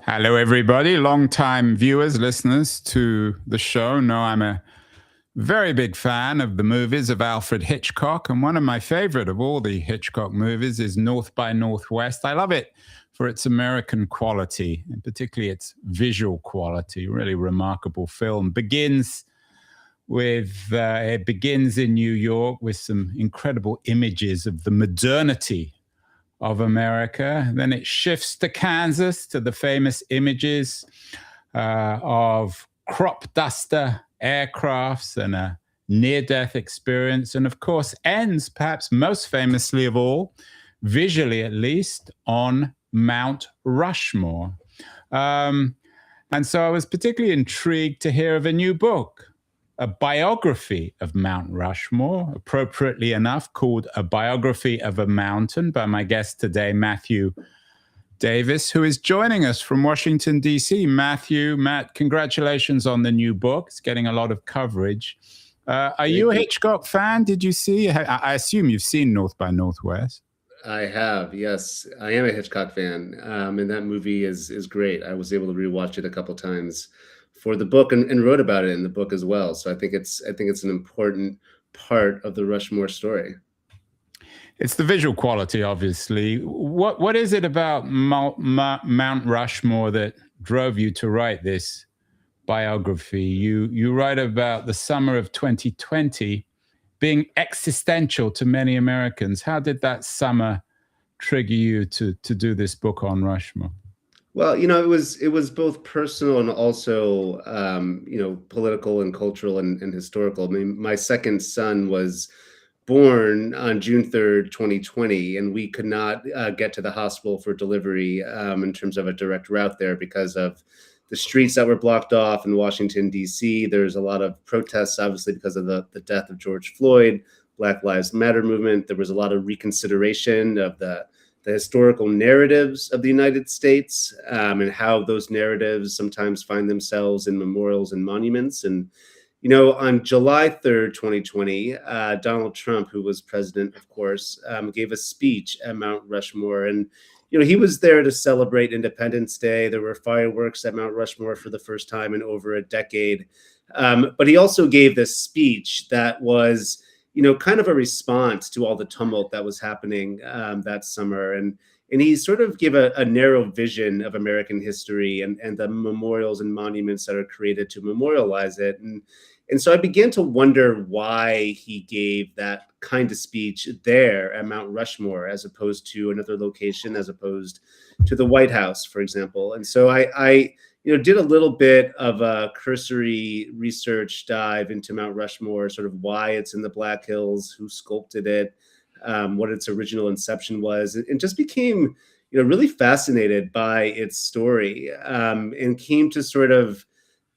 Hello, everybody. Long-time viewers, listeners to the show know I'm a very big fan of the movies of Alfred Hitchcock. And one of my favorite of all the Hitchcock movies is North by Northwest. I love it for its American quality, and particularly its visual quality. Really remarkable film. It begins in New York with some incredible images of the modernity of America. Then it shifts to Kansas to the famous images of crop duster aircrafts and a near death experience. And of course, ends perhaps most famously of all, visually at least, on Mount Rushmore. Um, and so I was particularly intrigued to hear of a new book, a biography of Mount Rushmore, appropriately enough called A Biography of a Mountain, by my guest today, Matthew Davis, who is joining us from Washington, D.C. Matt, congratulations on the new book. It's getting a lot of coverage. Are you a Hitchcock fan? Did you see? I assume you've seen North by Northwest. I have, yes. I am a Hitchcock fan, and that movie is great. I was able to rewatch it a couple times for the book and wrote about it in the book as well. So I think it's an important part of the Rushmore story. It's the visual quality, obviously. What is it about Mount Rushmore that drove you to write this biography? You write about the summer of 2020 being existential to many Americans. How did that summer trigger you to do this book on Rushmore? Well, it was both personal and also political and cultural and historical. I mean, my second son was born on June 3rd, 2020, and we could not get to the hospital for delivery in terms of a direct route there because of the streets that were blocked off in Washington, D.C. There's a lot of protests, obviously, because of the death of George Floyd, Black Lives Matter movement. There was a lot of reconsideration of the historical narratives of the United States and how those narratives sometimes find themselves in memorials and monuments. And on July 3rd, 2020, Donald Trump, who was president, of course, gave a speech at Mount Rushmore. And, he was there to celebrate Independence Day. There were fireworks at Mount Rushmore for the first time in over a decade. But he also gave this speech that was, kind of a response to all the tumult that was happening that summer. And he sort of gave a narrow vision of American history and the memorials and monuments that are created to memorialize it. And so I began to wonder why he gave that kind of speech there at Mount Rushmore, as opposed to another location, as opposed to the White House, for example. And so I did a little bit of a cursory research dive into Mount Rushmore, sort of why it's in the Black Hills, who sculpted it, what its original inception was, and just became, really fascinated by its story, and came to sort of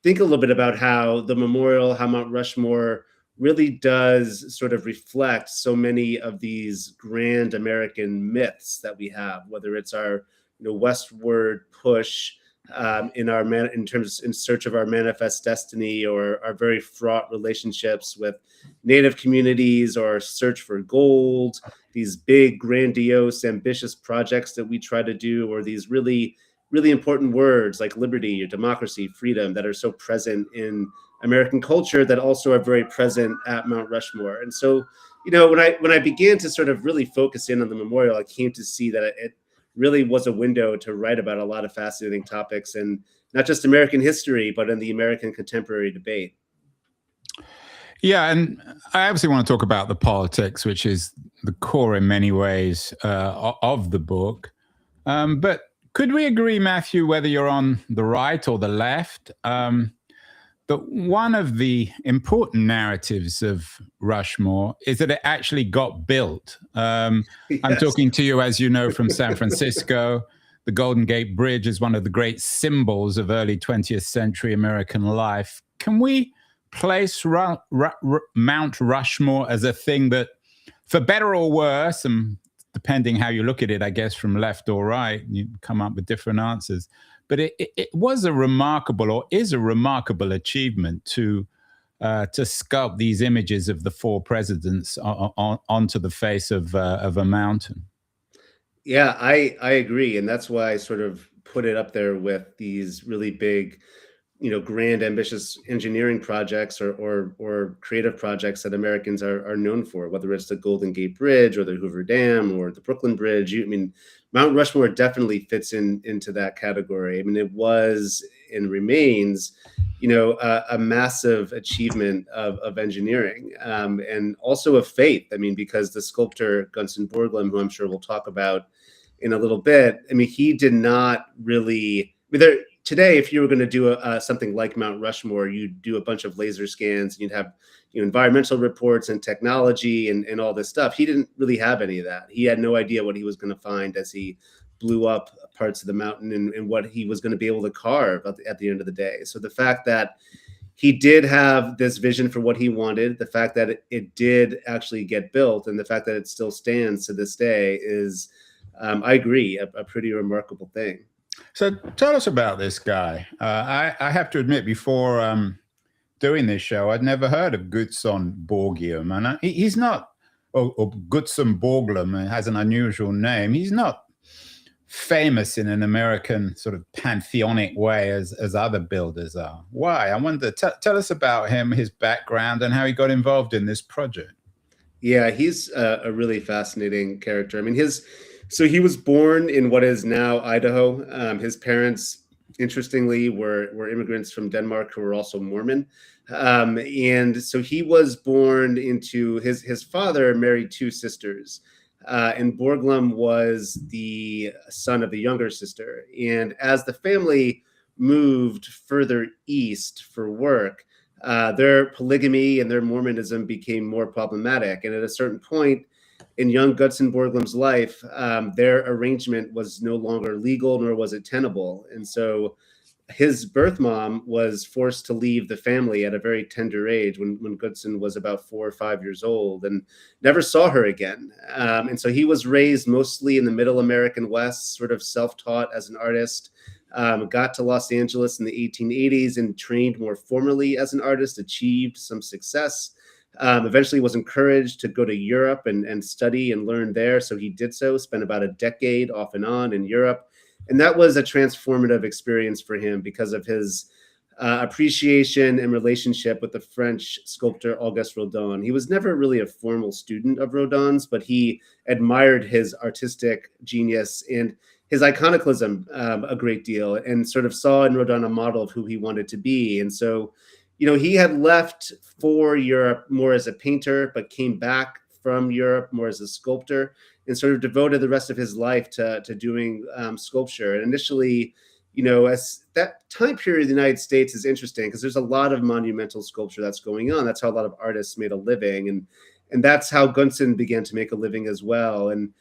think a little bit about how the memorial, how Mount Rushmore really does sort of reflect so many of these grand American myths that we have, whether it's our, westward push in search of our manifest destiny, or our very fraught relationships with Native communities, or our search for gold, these big, grandiose, ambitious projects that we try to do, or these really, really important words like liberty or democracy, freedom, that are so present in American culture, that also are very present at Mount Rushmore. And so, when I began to sort of really focus in on the memorial, I came to see that it really was a window to write about a lot of fascinating topics, and not just American history, but in the American contemporary debate. Yeah, and I obviously want to talk about the politics, which is the core in many ways of the book. But could we agree, Matthew, whether you're on the right or the left, that one of the important narratives of Rushmore is that it actually got built? I'm Yes. talking to you, as you know, from San Francisco. The Golden Gate Bridge is one of the great symbols of early 20th century American life. Can we place Mount Rushmore as a thing that, for better or worse, and depending how you look at it, I guess from left or right, you come up with different answers. But it was a remarkable, or is a remarkable achievement to sculpt these images of the four presidents onto the face of a mountain. Yeah, I agree, and that's why I sort of put it up there with these really big, grand, ambitious engineering projects or creative projects that Americans are known for, whether it's the Golden Gate Bridge or the Hoover Dam or the Brooklyn Bridge. I mean, Mount Rushmore definitely fits into that category. I mean, it was and remains, a massive achievement of engineering, and also of faith. I mean, because the sculptor Gunther Borglum, who I'm sure we'll talk about in a little bit, I mean, he did not really. I mean, today, if you were going to do something like Mount Rushmore, you'd do a bunch of laser scans, and you'd have environmental reports and technology and all this stuff. He didn't really have any of that. He had no idea what he was going to find as he blew up parts of the mountain, and what he was going to be able to carve at the end of the day. So the fact that he did have this vision for what he wanted, the fact that it did actually get built, and the fact that it still stands to this day is, I agree, a pretty remarkable thing. So tell us about this guy. I have to admit, before doing this show, I'd never heard of Gutzon Borgium, and he's not, or Gutzon Borglum has an unusual name. He's not famous in an American sort of pantheonic way as other builders are. Why? I wonder. Tell us about him, his background, and how he got involved in this project. Yeah, he's a really fascinating character. I mean, so he was born in what is now Idaho. His parents, interestingly, were immigrants from Denmark who were also Mormon. And so he was born into his father married two sisters. And Borglum was the son of the younger sister. And as the family moved further east for work, their polygamy and their Mormonism became more problematic. And at a certain point in young Gutzon Borglum's life, their arrangement was no longer legal, nor was it tenable. And so his birth mom was forced to leave the family at a very tender age when Gutzon was about 4 or 5 years old, and never saw her again. And so he was raised mostly in the middle American West, sort of self-taught as an artist. Got to Los Angeles in the 1880s and trained more formally as an artist, achieved some success. Eventually was encouraged to go to Europe and study and learn there. So he did so, spent about a decade off and on in Europe. And that was a transformative experience for him because of his appreciation and relationship with the French sculptor Auguste Rodin. He was never really a formal student of Rodin's, but he admired his artistic genius and his iconoclasm a great deal, and sort of saw in Rodin a model of who he wanted to be. And so, he had left for Europe more as a painter, but came back from Europe more as a sculptor, and sort of devoted the rest of his life to doing sculpture. And initially, as that time period in the United States is interesting because there's a lot of monumental sculpture that's going on. That's how a lot of artists made a living. And that's how Gunther began to make a living as well. And,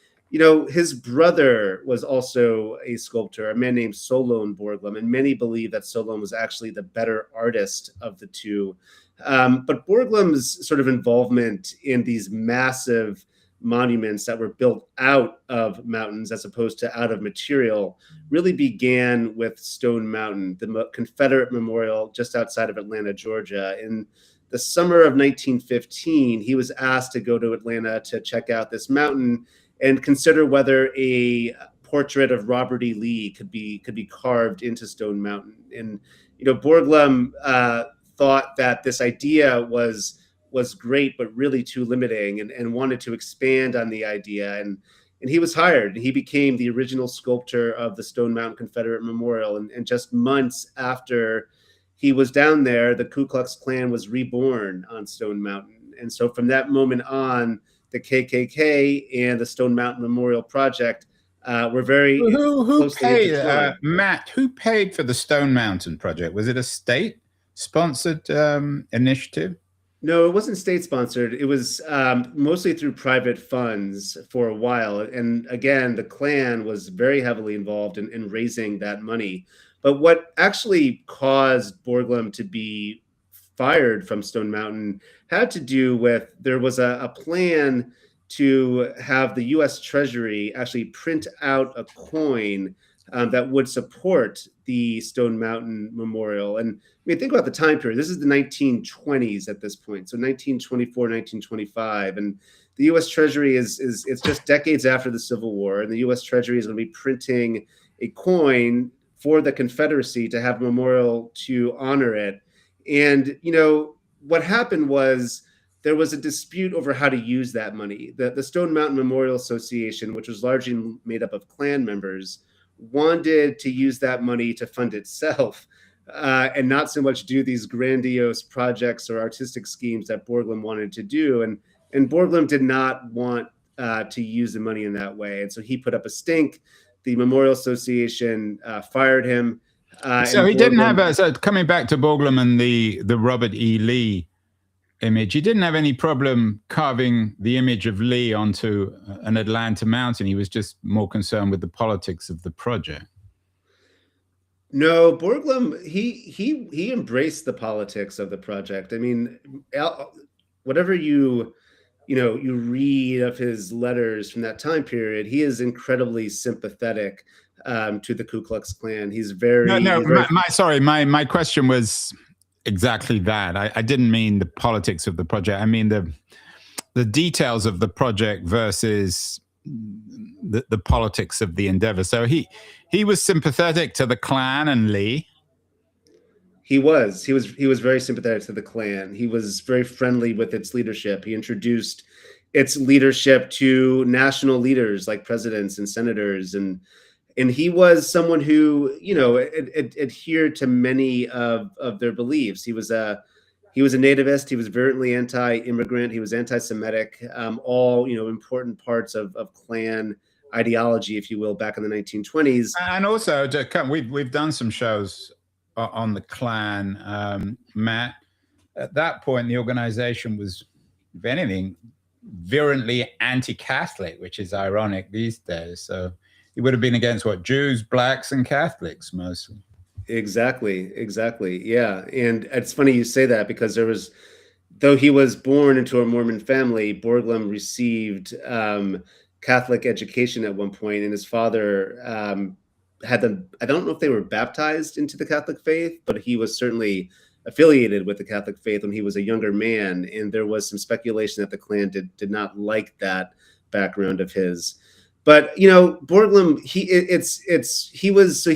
his brother was also a sculptor, a man named Solon Borglum, and many believe that Solon was actually the better artist of the two. But Borglum's sort of involvement in these massive monuments that were built out of mountains as opposed to out of material really began with Stone Mountain, the Confederate memorial just outside of Atlanta, Georgia. In the summer of 1915, he was asked to go to Atlanta to check out this mountain and consider whether a portrait of Robert E. Lee could be carved into Stone Mountain. And Borglum thought that this idea was great, but really too limiting, and wanted to expand on the idea. And he was hired. He became the original sculptor of the Stone Mountain Confederate Memorial. And just months after he was down there, the Ku Klux Klan was reborn on Stone Mountain. And so from that moment on, the KKK and the Stone Mountain Memorial Project were very who paid, intertwined. Matt? Who paid for the Stone Mountain project? Was it a state-sponsored initiative? No, it wasn't state sponsored. It was mostly through private funds for a while. And again, the Klan was very heavily involved in raising that money. But what actually caused Borglum to be fired from Stone Mountain had to do with there was a plan to have the U.S. Treasury actually print out a coin that would support the Stone Mountain Memorial. And I mean, think about the time period. This is the 1920s at this point. So 1924, 1925. And the U.S. Treasury is it's just decades after the Civil War, and the U.S. Treasury is going to be printing a coin for the Confederacy to have a memorial to honor it. And what happened was there was a dispute over how to use that money. The Stone Mountain Memorial Association, which was largely made up of Klan members, wanted to use that money to fund itself. And not so much do these grandiose projects or artistic schemes that Borglum wanted to do. And Borglum did not want to use the money in that way. And so he put up a stink. The Memorial Association fired him. So he didn't have so coming back to Borglum and the Robert E. Lee image, he didn't have any problem carving the image of Lee onto an Atlanta mountain. He was just more concerned with the politics of the project. No, Borglum, he embraced the politics of the project. I mean, whatever you read of his letters from that time period, he is incredibly sympathetic to the Ku Klux Klan. He's very my question was exactly that. I didn't mean the politics of the project. I mean the details of the project versus the politics of the endeavor. So he was sympathetic to the Klan and Lee. He was very sympathetic to the Klan. He was very friendly with its leadership. He introduced its leadership to national leaders like presidents and senators, and he was someone who adhered to many of their beliefs. He was a nativist. He was virulently anti-immigrant. He was anti-Semitic. All important parts of Klan ideology, if you will, back in the 1920s. And also, we've done some shows on the Klan, Matt. At that point, the organization was, if anything, virulently anti-Catholic, which is ironic these days. So he would have been against what? Jews, blacks, and Catholics mostly. Exactly. Yeah. And it's funny you say that, because though he was born into a Mormon family, Borglum received Catholic education at one point, and his father had them. I don't know if they were baptized into the Catholic faith, but he was certainly affiliated with the Catholic faith when he was a younger man. And there was some speculation that the Klan did not like that background of his. But Borglum, he was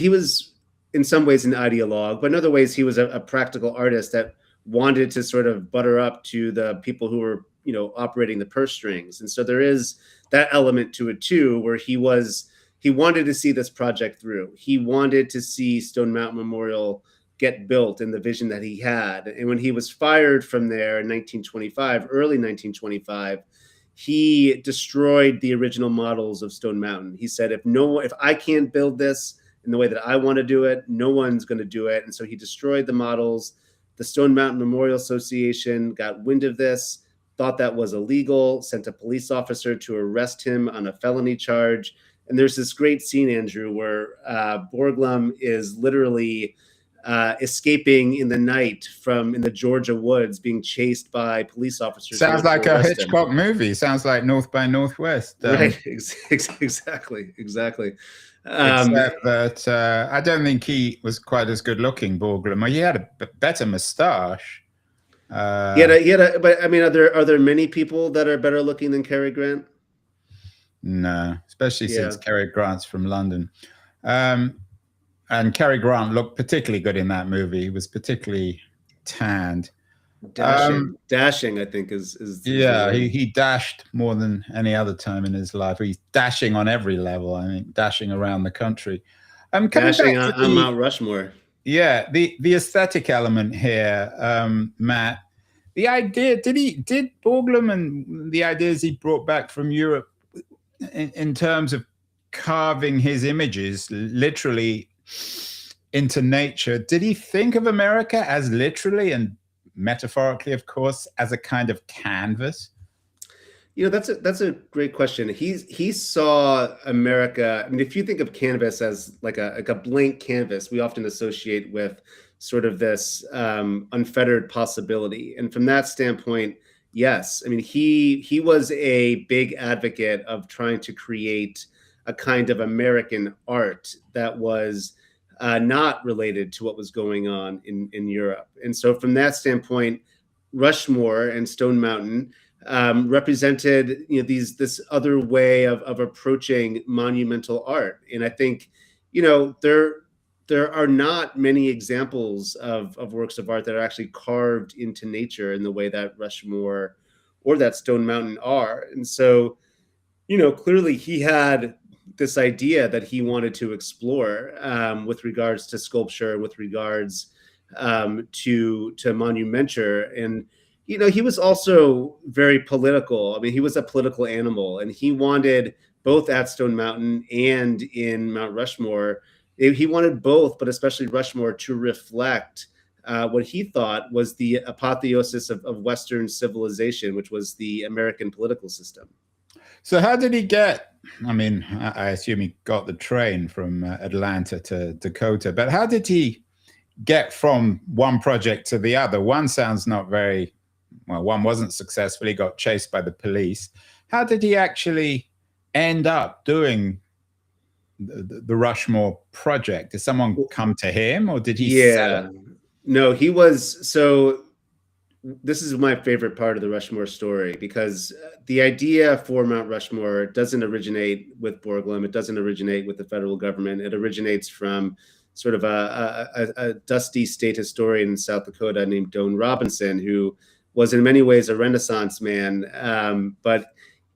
in some ways an ideologue, but in other ways he was a practical artist that wanted to sort of butter up to the people who were operating the purse strings. And so there is that element to it too, where he wanted to see this project through. He wanted to see Stone Mountain Memorial get built in the vision that he had. And when he was fired from there in early 1925, he destroyed the original models of Stone Mountain. He said, if I can't build this in the way that I want to do it, no one's going to do it. And so he destroyed the models. The Stone Mountain Memorial Association got wind of this, thought that was illegal, sent a police officer to arrest him on a felony charge. And there's this great scene, Andrew, where Borglum is literally escaping in the night in the Georgia woods, being chased by police officers. Sounds like a Hitchcock movie. Sounds like North by Northwest. Right, exactly. Except that I don't think he was quite as good looking, Borglum. He had a better mustache. But I mean, are there many people that are better looking than Cary Grant? No, especially since Cary Grant's from London. And Cary Grant looked particularly good in that movie. He was particularly tanned. Dashing, I think is he dashed more than any other time in his life. He's dashing on every level. I mean, dashing around the country. Dashing on Mount Rushmore. Yeah, the aesthetic element here, Matt. The idea, did Borglum and the ideas he brought back from Europe in terms of carving his images literally into nature, did he think of America as literally and metaphorically, of course, as a kind of canvas? That's a great question. He saw America. I mean, if you think of canvas as like a blank canvas, we often associate with sort of this unfettered possibility. And from that standpoint, yes, I mean, he was a big advocate of trying to create a kind of American art that was not related to what was going on in Europe. And so from that standpoint, Rushmore and Stone Mountain represented, this other way of approaching monumental art. And I think, there are not many examples of works of art that are actually carved into nature in the way that Rushmore or that Stone Mountain are. And so, clearly he had this idea that he wanted to explore, with regards to sculpture, with regards, to monumenture. And he was also very political. I mean, he was a political animal, and he wanted, both at Stone Mountain and in Mount Rushmore, he wanted both, but especially Rushmore, to reflect, what he thought was the apotheosis of Western civilization, which was the American political system. So how did he get? I mean, I assume he got the train from Atlanta to Dakota, but how did he get from one project to the other? One sounds not very well. One wasn't successful. He got chased by the police. How did he actually end up doing the Rushmore project? Did someone come to him, or did he? Yeah, no, he was. So this is my favorite part of the Rushmore story, because the idea for Mount Rushmore doesn't originate with Borglum. It doesn't originate with the federal government. It originates from sort of a dusty state historian in South Dakota named Doane Robinson, who was in many ways a Renaissance man. But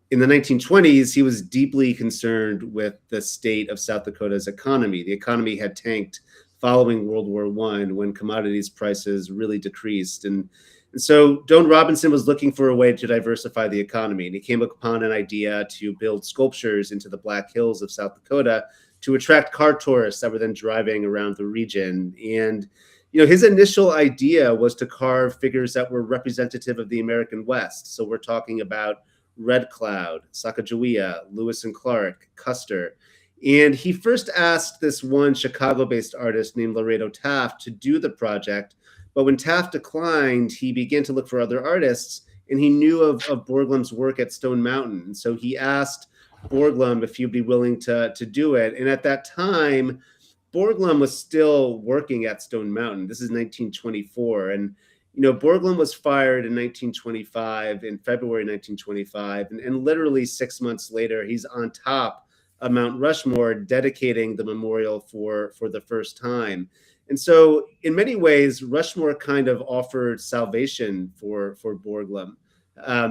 in the 1920s, he was deeply concerned with the state of South Dakota's economy. The economy had tanked following World War I, when commodities prices really decreased. And so Doane Robinson was looking for a way to diversify the economy, and he came upon an idea to build sculptures into the Black Hills of South Dakota to attract car tourists that were then driving around the region. And his initial idea was to carve figures that were representative of the American West. So we're talking about Red Cloud, Sacagawea, Lewis and Clark, Custer. And he first asked this one Chicago-based artist named Laredo Taft to do the project. But when Taft declined, he began to look for other artists, and he knew of Borglum's work at Stone Mountain. And so he asked Borglum if he'd be willing to do it. And at that time, Borglum was still working at Stone Mountain. This is 1924. And, Borglum was fired in 1925, in February 1925. And literally 6 months later, he's on top of Mount Rushmore, dedicating the memorial for the first time. And so in many ways, Rushmore kind of offered salvation for Borglum,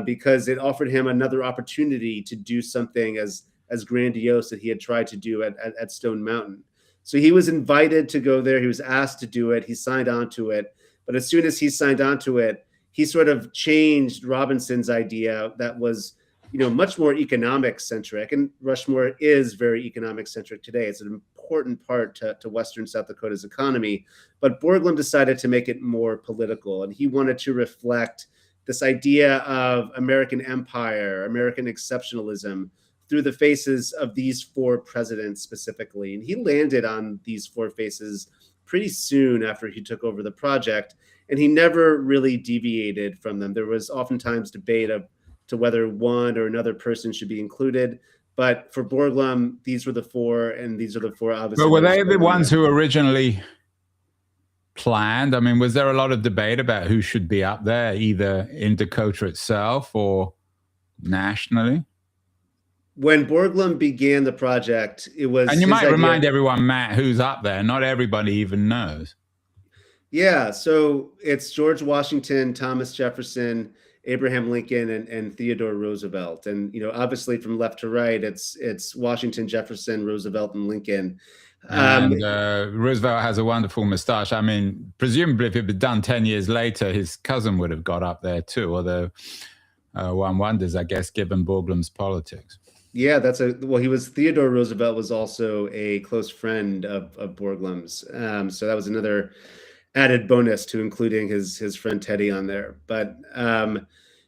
because it offered him another opportunity to do something as grandiose that he had tried to do at Stone Mountain. So he was invited to go there. He was asked to do it. He signed on to it. But as soon as he signed on to it, he sort of changed Robinson's idea that was, much more economic centric. And Rushmore is very economic centric today. It's an important part to Western South Dakota's economy. But Borglum decided to make it more political, and he wanted to reflect this idea of American empire, American exceptionalism, through the faces of these four presidents specifically. And he landed on these four faces pretty soon after he took over the project, and he never really deviated from them. There was oftentimes debate to whether one or another person should be included. But for Borglum, these were the four, and these are the four, obviously. But were they the ones who originally planned? I mean, was there a lot of debate about who should be up there, either in Dakota itself or nationally? When Borglum began the project, it was. And you might remind everyone, Matt, who's up there. Not everybody even knows. Yeah, so it's George Washington, Thomas Jefferson, Abraham Lincoln, and Theodore Roosevelt. And obviously from left to right, it's Washington, Jefferson, Roosevelt, and Lincoln. And Roosevelt has a wonderful mustache. I mean, presumably if it had been done 10 years later, his cousin would have got up there too, although one wonders, I guess, given Borglum's politics. Yeah, Theodore Roosevelt was also a close friend of Borglum's. So that was another added bonus to including his friend Teddy on there. But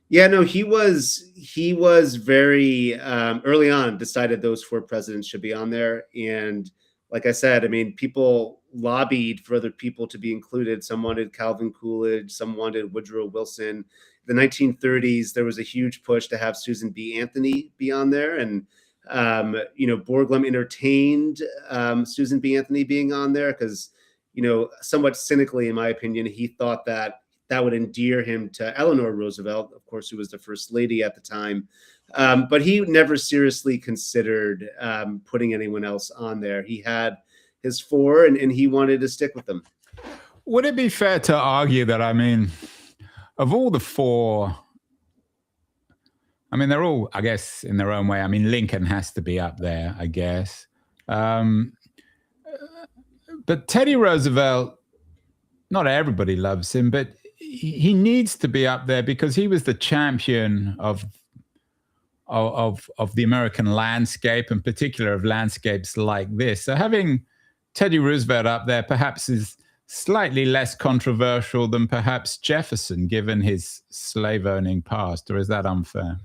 he was very early on decided those four presidents should be on there. And like I said, I mean, people lobbied for other people to be included. Some wanted Calvin Coolidge, some wanted Woodrow Wilson. The 1930s, there was a huge push to have Susan B. Anthony be on there. And, Borglum entertained Susan B. Anthony being on there because, somewhat cynically, in my opinion, he thought that that would endear him to Eleanor Roosevelt, of course, who was the first lady at the time. But he never seriously considered putting anyone else on there. He had his four, and he wanted to stick with them. Would it be fair to argue that, I mean, of all the four, I mean, they're all, I guess, in their own way. I mean, Lincoln has to be up there, I guess. But Teddy Roosevelt, not everybody loves him, but he needs to be up there because he was the champion of the American landscape, in particular of landscapes like this. So having Teddy Roosevelt up there perhaps is slightly less controversial than perhaps Jefferson, given his slave-owning past, or is that unfair?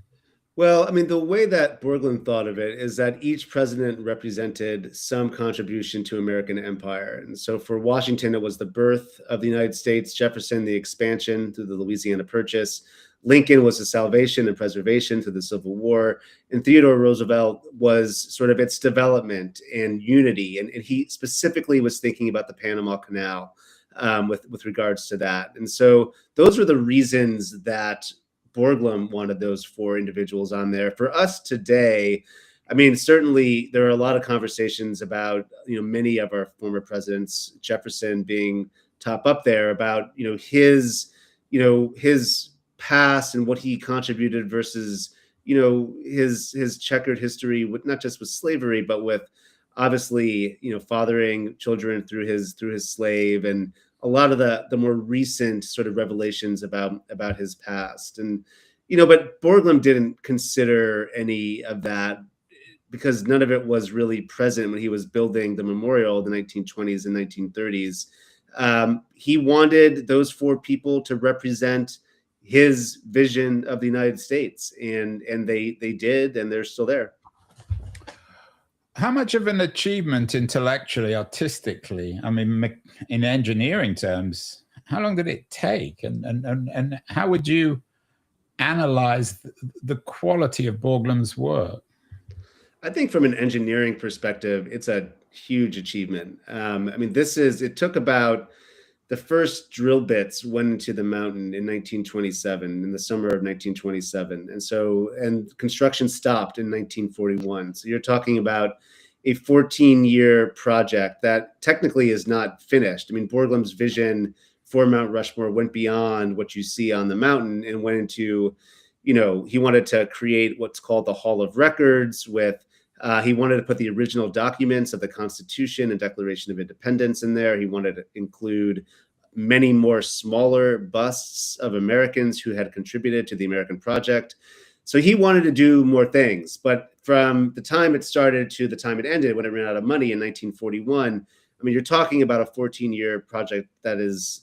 Well, I mean, the way that Borglum thought of it is that each president represented some contribution to American empire. And so for Washington, it was the birth of the United States, Jefferson, the expansion through the Louisiana Purchase. Lincoln was the salvation and preservation through the Civil War. And Theodore Roosevelt was sort of its development and unity. And he specifically was thinking about the Panama Canal with regards to that. And so those were the reasons that Borglum wanted those four individuals on there. For us today, I mean, certainly there are a lot of conversations about, many of our former presidents, Jefferson being top up there, about, his past and what he contributed versus, his checkered history with not just with slavery, but with obviously, fathering children through his slave, and a lot of the more recent sort of revelations about his past. And, but Borglum didn't consider any of that because none of it was really present when he was building the memorial in the 1920s and 1930s. He wanted those four people to represent his vision of the United States, and they did, and they're still there. How much of an achievement intellectually, artistically, I mean, in engineering terms, how long did it take? And how would you analyze the quality of Borglum's work? I think from an engineering perspective, it's a huge achievement. I mean, it took about, the first drill bits went into the mountain in 1927, in the summer of 1927. And construction stopped in 1941. So you're talking about a 14-year project that technically is not finished. I mean, Borglum's vision for Mount Rushmore went beyond what you see on the mountain and went into, he wanted to create what's called the Hall of Records with, he wanted to put the original documents of the Constitution and Declaration of Independence in there. He wanted to include many more smaller busts of Americans who had contributed to the American project. So he wanted to do more things. But from the time it started to the time it ended, when it ran out of money in 1941, I mean, you're talking about a 14-year project that is,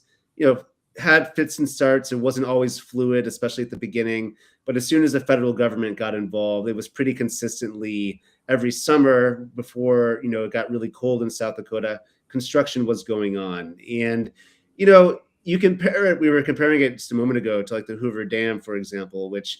had fits and starts. It wasn't always fluid, especially at the beginning. But as soon as the federal government got involved, it was pretty consistently every summer before, it got really cold in South Dakota, construction was going on. And, you compare it, we were comparing it just a moment ago to like the Hoover Dam, for example, which,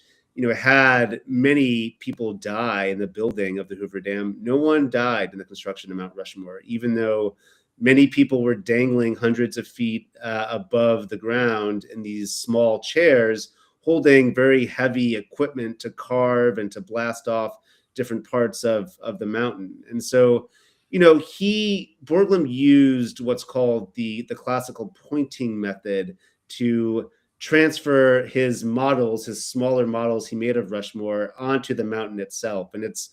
had many people die in the building of the Hoover Dam. No one died in the construction of Mount Rushmore, even though many people were dangling hundreds of feet above the ground in these small chairs, holding very heavy equipment to carve and to blast off different parts of the mountain. And so, Borglum used what's called the classical pointing method to transfer his models, his smaller models he made of Rushmore, onto the mountain itself. And it's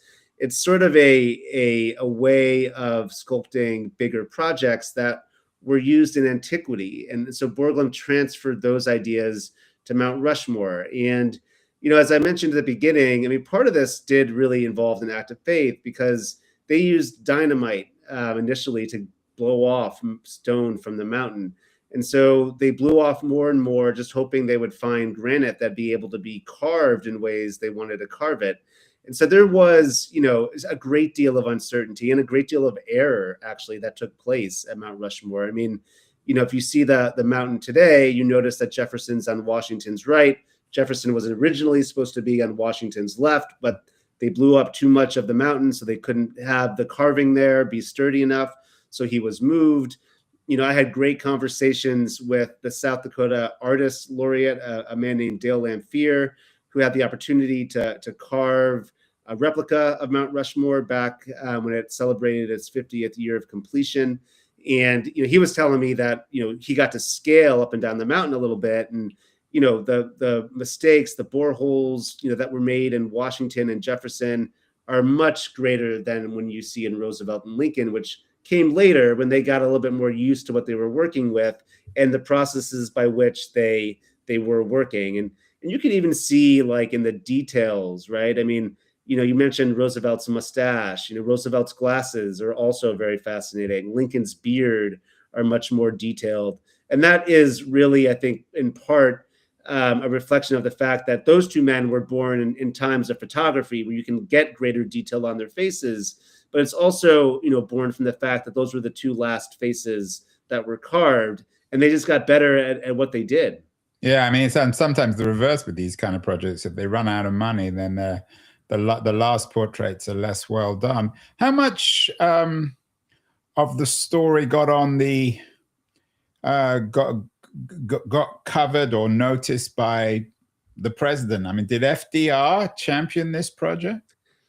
sort of a way of sculpting bigger projects that were used in antiquity. And so Borglum transferred those ideas to Mount Rushmore. And, as I mentioned at the beginning, I mean, part of this did really involve an act of faith because they used dynamite initially to blow off stone from the mountain. And so they blew off more and more, just hoping they would find granite that'd be able to be carved in ways they wanted to carve it. And so there was, a great deal of uncertainty and a great deal of error, actually, that took place at Mount Rushmore. I mean, if you see the mountain today, you notice that Jefferson's on Washington's right. Jefferson was originally supposed to be on Washington's left, but they blew up too much of the mountain, so they couldn't have the carving there be sturdy enough. So he was moved. I had great conversations with the South Dakota Artist Laureate, a man named Dale Lamphere, who had the opportunity to carve a replica of Mount Rushmore back when it celebrated its 50th year of completion. And he was telling me that he got to scale up and down the mountain a little bit, and the mistakes, the boreholes that were made in Washington and Jefferson are much greater than when you see in Roosevelt and Lincoln, which came later when they got a little bit more used to what they were working with and the processes by which they were working. And you can even see like in the details, right? I mean, you mentioned Roosevelt's mustache. Roosevelt's glasses are also very fascinating. Lincoln's beard are much more detailed. And that is really, I think, in part a reflection of the fact that those two men were born in times of photography where you can get greater detail on their faces. But it's also, born from the fact that those were the two last faces that were carved, and they just got better at what they did. Yeah, I mean, it's sometimes the reverse with these kind of projects. If they run out of money, then the last portraits are less well done. How much of the story got on the got covered or noticed by the president? I mean, did FDR champion this project?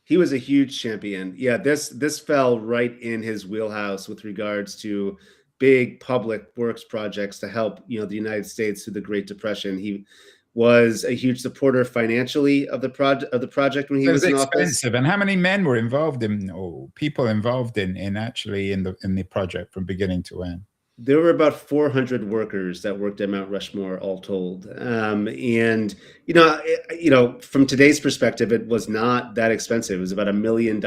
He was a huge champion. Yeah, this fell right in his wheelhouse with regards to big public works projects to help the United States through the Great Depression. He was a huge supporter financially of the project when he was in office. And how many men were involved or people involved in actually in the project from beginning to end? There were about 400 workers that worked at Mount Rushmore, all told. And from today's perspective, it was not that expensive. It was about $1 million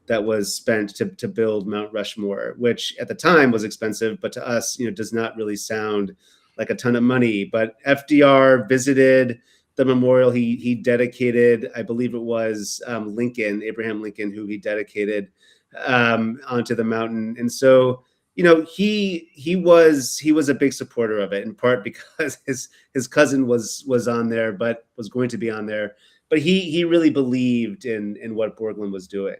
that was spent to build Mount Rushmore, which at the time was expensive, but to us, does not really sound like a ton of money. But FDR visited the memorial. He dedicated, I believe it was Abraham Lincoln, who he dedicated onto the mountain. And so, he was a big supporter of it, in part because his cousin was on there, but was going to be on there. But he really believed in what Borglum was doing.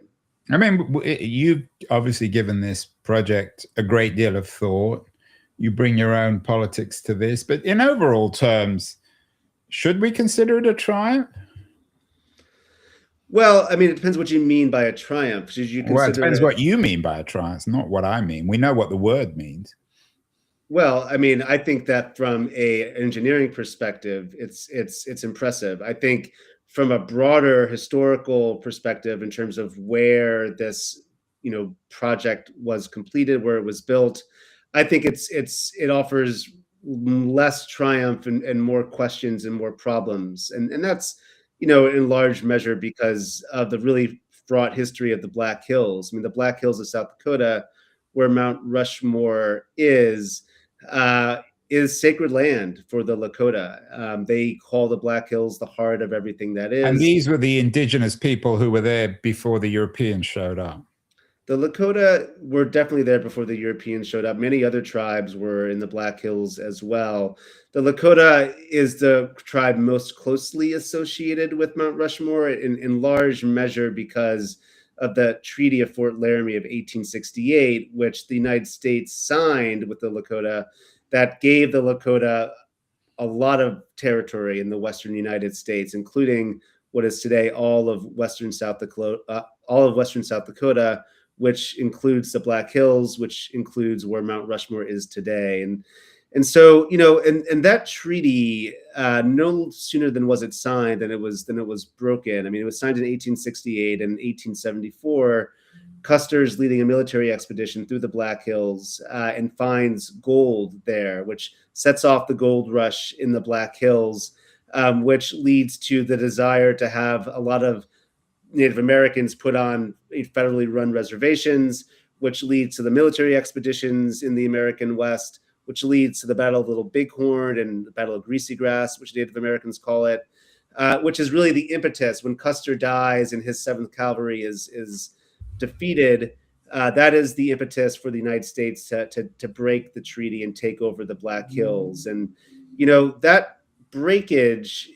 I mean, you've obviously given this project a great deal of thought. You bring your own politics to this, but in overall terms, should we consider it a triumph? Well, I mean, it depends what you mean by a triumph. Should you consider it depends what you mean by a triumph, not what I mean. We know what the word means. Well, I mean, I think that from an engineering perspective, it's impressive. I think from a broader historical perspective, in terms of where this project was completed, where it was built, I think it offers less triumph and more questions and more problems, and that's in large measure because of the really fraught history of the Black Hills. I mean, the Black Hills of South Dakota, where Mount Rushmore is sacred land for the Lakota. They call the Black Hills the heart of everything that is. And these were the indigenous people who were there before the Europeans showed up. The Lakota were definitely there before the Europeans showed up. Many other tribes were in the Black Hills as well. The Lakota is the tribe most closely associated with Mount Rushmore in large measure because of the Treaty of Fort Laramie of 1868, which the United States signed with the Lakota, that gave the Lakota a lot of territory in the western United States, including what is today all of western South Dakota, which includes the Black Hills, which includes where Mount Rushmore is today. And so, and that treaty, no sooner than was it signed than it was broken. I mean, it was signed in 1868, and 1874, Custer's leading a military expedition through the Black Hills and finds gold there, which sets off the gold rush in the Black Hills, which leads to the desire to have a lot of Native Americans put on federally run reservations, which leads to the military expeditions in the American West, which leads to the Battle of Little Bighorn and the Battle of Greasy Grass, which Native Americans call it, which is really the impetus when Custer dies and his 7th Cavalry is defeated. That is the impetus for the United States to break the treaty and take over the Black Hills. And, that breakage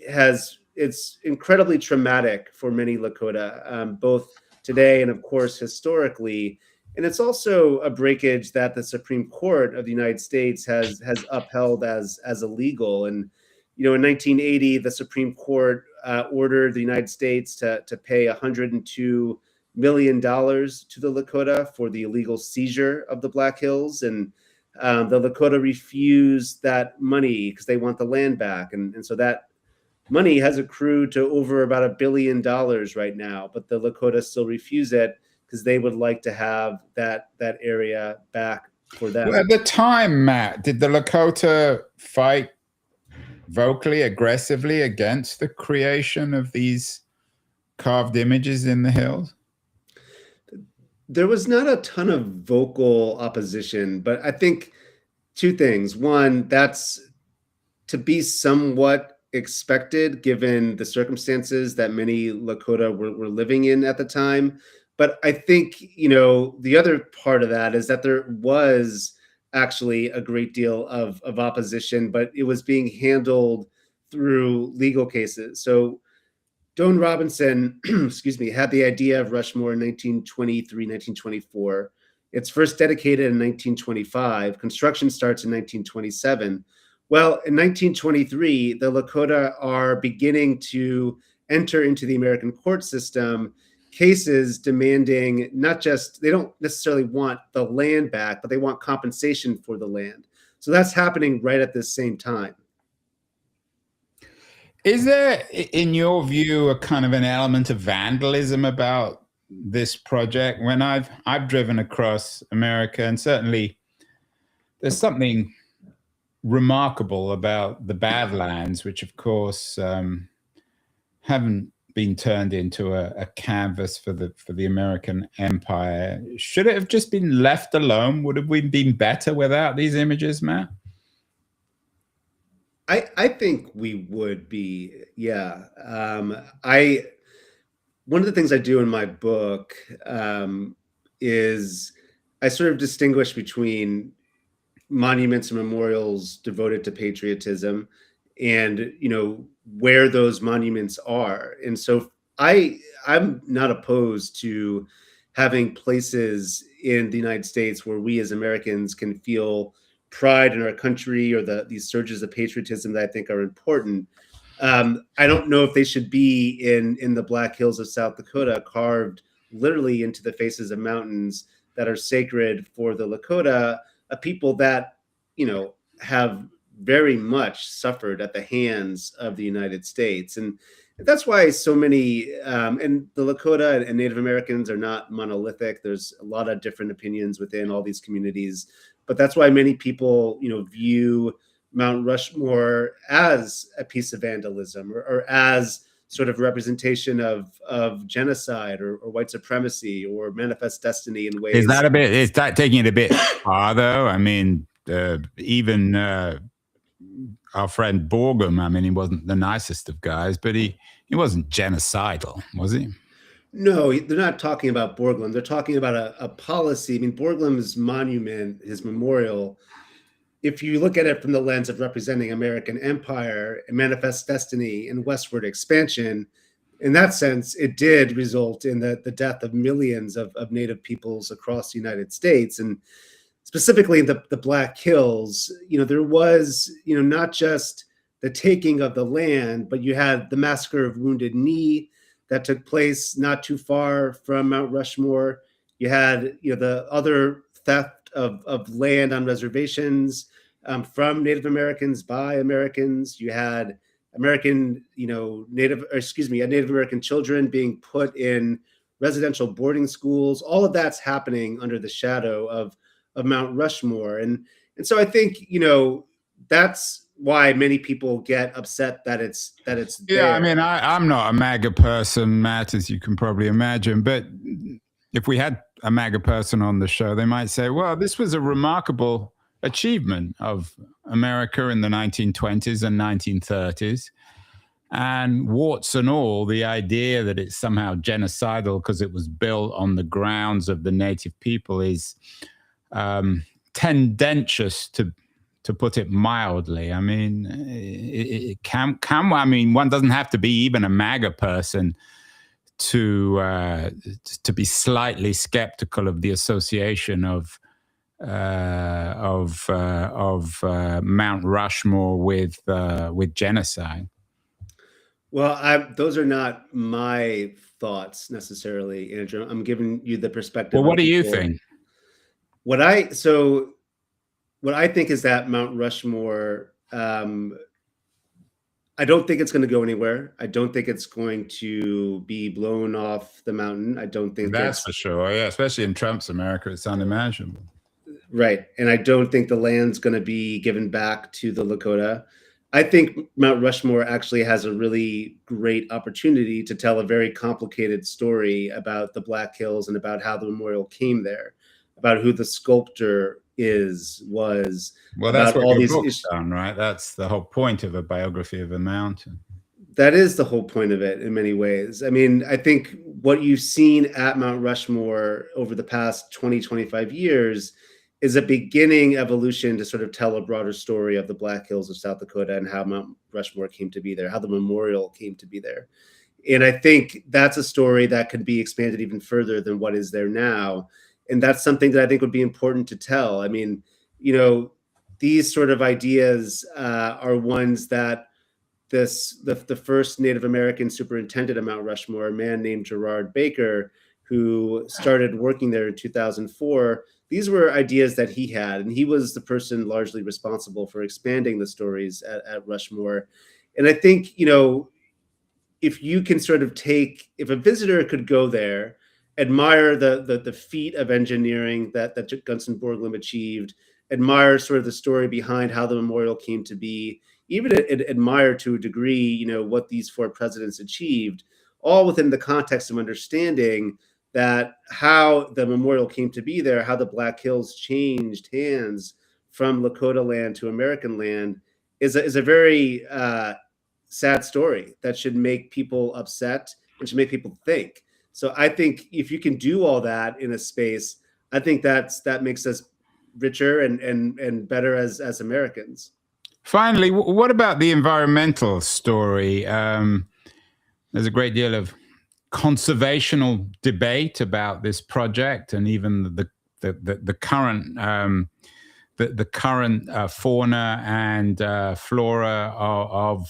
it's incredibly traumatic for many Lakota, both today and, of course, historically. And it's also a breakage that the Supreme Court of the United States has upheld as illegal. And in 1980, the Supreme Court ordered the United States to pay $102 million to the Lakota for the illegal seizure of the Black Hills. And the Lakota refused that money because they want the land back. And so that money has accrued to over about $1 billion right now, but the Lakota still refuse it because they would like to have that area back for them. Well, at the time, Matt, did the Lakota fight vocally, aggressively against the creation of these carved images in the hills? There was not a ton of vocal opposition, but I think two things. One, that's to be somewhat expected given the circumstances that many Lakota were living in at the time. But I think, the other part of that is that there was actually a great deal of opposition, but it was being handled through legal cases. So Doane Robinson, excuse me, had the idea of Rushmore in 1923, 1924. It's first dedicated in 1925. Construction starts in 1927. Well, in 1923, the Lakota are beginning to enter into the American court system cases demanding they don't necessarily want the land back, but they want compensation for the land. So that's happening right at this same time. Is there, in your view, a kind of an element of vandalism about this project? When I've driven across America, and certainly there's something remarkable about the Badlands, which of course haven't been turned into a canvas for the American empire. Should it have just been left alone? Would we have been better without these images, Matt? I think we would be, yeah. One of the things I do in my book is I sort of distinguish between monuments and memorials devoted to patriotism and, where those monuments are. And so I'm not opposed to having places in the United States where we as Americans can feel pride in our country, or these surges of patriotism that I think are important. I don't know if they should be in the Black Hills of South Dakota, carved literally into the faces of mountains that are sacred for the Lakota, a people that, have very much suffered at the hands of the United States. And that's why so many, and the Lakota and Native Americans are not monolithic. There's a lot of different opinions within all these communities, but that's why many people, view Mount Rushmore as a piece of vandalism or as sort of representation of genocide or white supremacy or manifest destiny in ways. Is that taking it a bit far though? I mean, even our friend Borglum, I mean, he wasn't the nicest of guys, but he wasn't genocidal, was he? No, they're not talking about Borglum. They're talking about a policy. I mean, Borglum's monument, his memorial, if you look at it from the lens of representing American empire and manifest destiny and westward expansion, in that sense, it did result in the death of millions of Native peoples across the United States. And specifically the Black Hills, there was, not just the taking of the land, but you had the massacre of Wounded Knee that took place not too far from Mount Rushmore. You had, the other theft of land on reservations from Native Americans by Americans. You had Native American children being put in residential boarding schools. All of that's happening under the shadow of Mount Rushmore. And so I think, that's why many people get upset that it's there. Yeah, I mean, I'm not a MAGA person, Matt, as you can probably imagine, but if we had a MAGA person on the show, they might say, well, this was a remarkable achievement of America in the 1920s and 1930s. And warts and all, the idea that it's somehow genocidal because it was built on the grounds of the native people is tendentious, to put it mildly. I mean, it can. I mean, one doesn't have to be even a MAGA person to be slightly skeptical of the association of Mount Rushmore with genocide. Well, those are not my thoughts necessarily, Andrew. I'm giving you the perspective. Well, what do you think? What I think is that Mount Rushmore, I don't think it's going to go anywhere. I don't think it's going to be blown off the mountain. I don't think that's for sure. Yeah, especially in Trump's America, it's unimaginable. Right. And I don't think the land's going to be given back to the Lakota. I think Mount Rushmore actually has a really great opportunity to tell a very complicated story about the Black Hills and about how the memorial came there, about who the sculptor was. Well, that's what all your book's done, right? That's the whole point of a biography of a mountain. That is the whole point of it in many ways. I mean, I think what you've seen at Mount Rushmore over the past 20, 25 years is a beginning evolution to sort of tell a broader story of the Black Hills of South Dakota and how Mount Rushmore came to be there, how the memorial came to be there. And I think that's a story that could be expanded even further than what is there now. And that's something that I think would be important to tell. I mean, you know, these sort of ideas are ones that the first Native American superintendent of Mount Rushmore, a man named Gerard Baker, who started working there in 2004, these were ideas that he had, and he was the person largely responsible for expanding the stories at Rushmore. And I think, you know, if you can sort of if a visitor could go there, admire the feat of engineering that Gunnison Borglum achieved, admire sort of the story behind how the memorial came to be, even admire to a degree, you know, what these four presidents achieved, all within the context of understanding that how the memorial came to be there, how the Black Hills changed hands from Lakota land to American land is a very sad story that should make people upset and should make people think. So I think if you can do all that in a space, I think that makes us richer and better as Americans. Finally, what about the environmental story? There's a great deal of conservational debate about this project, and even the current fauna and flora of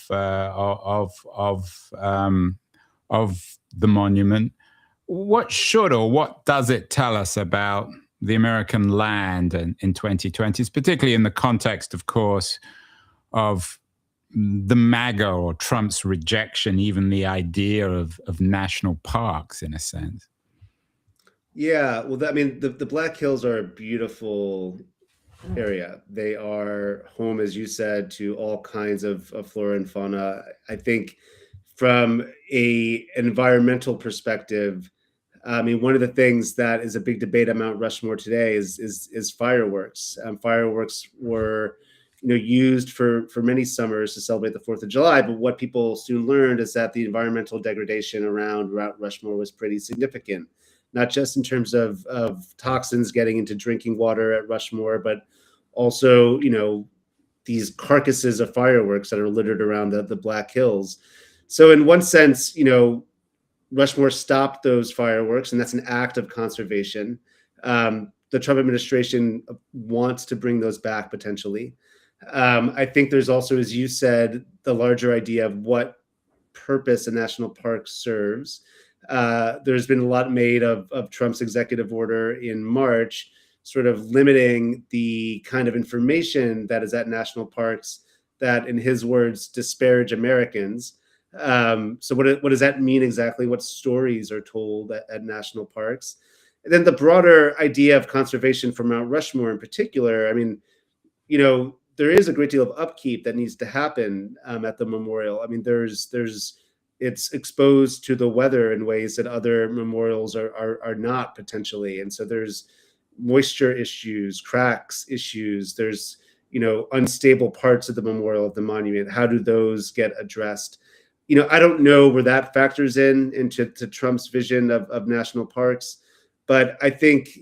the monument. What should or what does it tell us about the American land in 2020s, particularly in the context, of course, of the MAGA or Trump's rejection, even the idea of national parks, in a sense? Yeah, well, I mean, the Black Hills are a beautiful area. They are home, as you said, to all kinds of flora and fauna. I think from an environmental perspective, I mean, one of the things that is a big debate at Mount Rushmore today is fireworks. Fireworks were, you know, used for many summers to celebrate the 4th of July. But what people soon learned is that the environmental degradation around Mount Rushmore was pretty significant, not just in terms of toxins getting into drinking water at Rushmore, but also, you know, these carcasses of fireworks that are littered around the Black Hills. So in one sense, you know, Rushmore stopped those fireworks, and that's an act of conservation. The Trump administration wants to bring those back potentially. I think there's also, as you said, the larger idea of what purpose a national park serves. There's been a lot made of Trump's executive order in March, sort of limiting the kind of information that is at national parks that, in his words, disparage Americans. So what does that mean exactly? What stories are told at national parks? And then the broader idea of conservation for Mount Rushmore in particular, I mean, you know, there is a great deal of upkeep that needs to happen at the memorial. I mean, it's exposed to the weather in ways that other memorials are not potentially. And so there's moisture issues, cracks issues. There's, you know, unstable parts of the memorial, of the monument. How do those get addressed? You know, I don't know where that factors into Trump's vision of national parks, but I think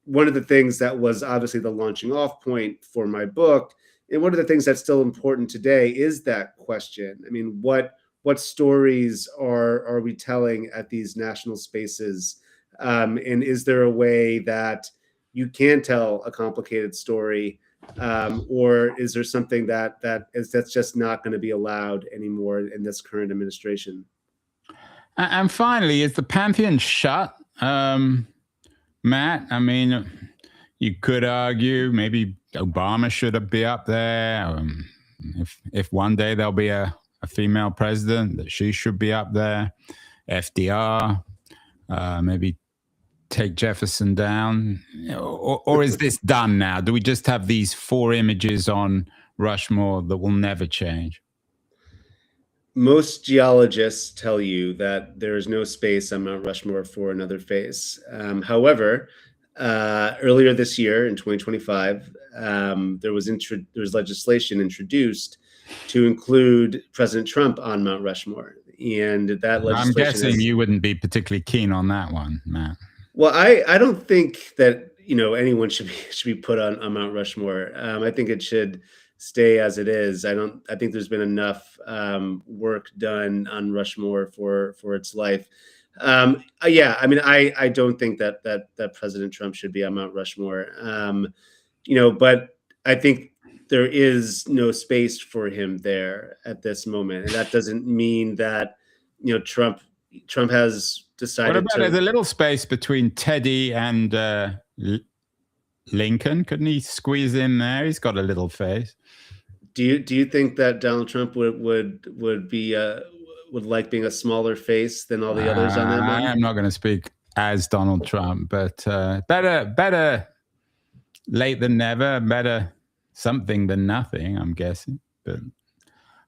one of the things that was obviously the launching off point for my book, and one of the things that's still important today, is that question. I mean, what what stories are we telling at these national spaces? And is there a way that you can tell a complicated story, or is there something that's just not going to be allowed anymore in this current administration? And finally, is the Pantheon shut, Matt? I mean, you could argue maybe Obama should be up there. If one day there'll be a female president, that she should be up there. FDR, maybe take Jefferson down, or is this done now? Do we just have these 4 images on Rushmore that will never change? Most geologists tell you that there is no space on Mount Rushmore for another face. However, earlier this year in 2025, there was legislation introduced to include President Trump on Mount Rushmore, and that legislation. I'm guessing you wouldn't be particularly keen on that one, Matt. Well, I don't think that anyone should be put on Mount Rushmore. I think it should stay as it is. I think there's been enough work done on Rushmore for its life. Yeah, I mean, I don't think that President Trump should be on Mount Rushmore. But I think there is no space for him there at this moment, and that doesn't mean that Trump has decided. What about the little space between Teddy and Lincoln? Couldn't he squeeze in there? He's got a little face. Do you think that Donald Trump would like being a smaller face than all the others on that mountain? I'm not going to speak as Donald Trump, but better late than never, better something than nothing, I'm guessing. But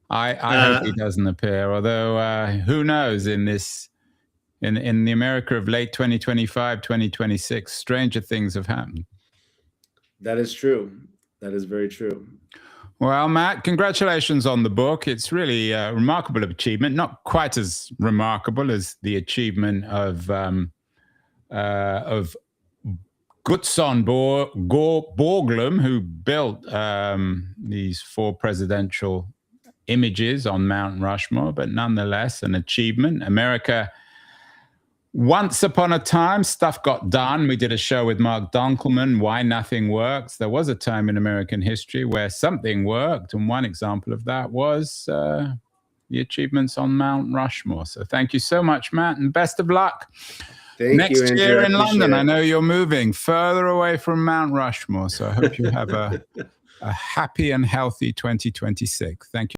I hope he doesn't appear. Although who knows, in the America of late 2025, 2026, stranger things have happened. That is true. That is very true. Well, Matt, congratulations on the book. It's really a remarkable achievement, not quite as remarkable as the achievement of Gutzon Borglum, who built these 4 presidential images on Mount Rushmore, but nonetheless an achievement. America, once upon a time, stuff got done. We did a show with Mark Dunkelman, Why Nothing Works. There was a time in American history where something worked, and one example of that was the achievements on Mount Rushmore. So thank you so much, Matt, and best of luck. Next year in London. I know you're moving further away from Mount Rushmore, so I hope you have a happy and healthy 2026. Thank you.